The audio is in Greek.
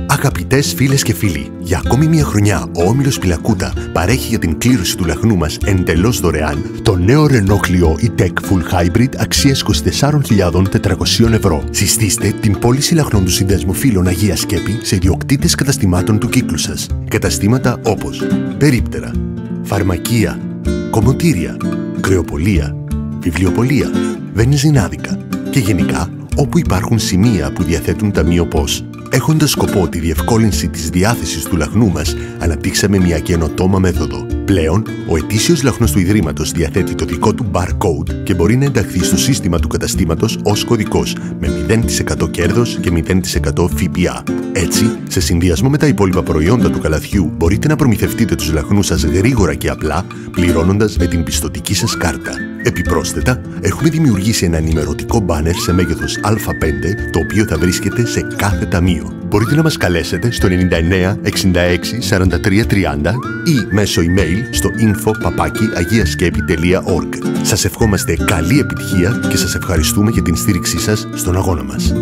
Αγαπητές φίλες και φίλοι, για ακόμη μια χρονιά ο Όμιλος Πυλακούτα παρέχει για την κλήρωση του λαχνού μας εντελώς δωρεάν το νέο Renault Clio E-Tech Full Hybrid αξίας 24.400 ευρώ. Συστήστε την πώληση λαχνών του Συνδέσμου Φίλων Αγία Σκέπη σε ιδιοκτήτες καταστημάτων του κύκλου σας. Καταστήματα όπως περίπτερα, φαρμακεία, κομμωτήρια, κρεοπολία, βιβλιοπωλεία, βενζινάδικα και γενικά όπου υπάρχουν σημεία που διαθέτουν ταμείο POS. Έχοντας σκοπό τη διευκόλυνση της διάθεσης του λαχνού μας, αναπτύξαμε μια καινοτόμα μέθοδο. Πλέον, ο ετήσιος λαχνός του Ιδρύματος διαθέτει το δικό του barcode και μπορεί να ενταχθεί στο σύστημα του καταστήματος ως κωδικός, με 0% κέρδος και 0% ΦΠΑ. Έτσι, σε συνδυασμό με τα υπόλοιπα προϊόντα του καλαθιού, μπορείτε να προμηθευτείτε τους λαχνούς σας γρήγορα και απλά, πληρώνοντας με την πιστωτική σας κάρτα. Επιπρόσθετα, έχουμε δημιουργήσει ένα ενημερωτικό μπάνερ σε μέγεθος Α5, το οποίο θα βρίσκεται σε κάθε ταμείο. Μπορείτε να μας καλέσετε στο 99 66 43 30 ή μέσω email στο info@agiaskepy.org. Σας ευχόμαστε καλή επιτυχία και σας ευχαριστούμε για την στήριξή σας στον αγώνα μας.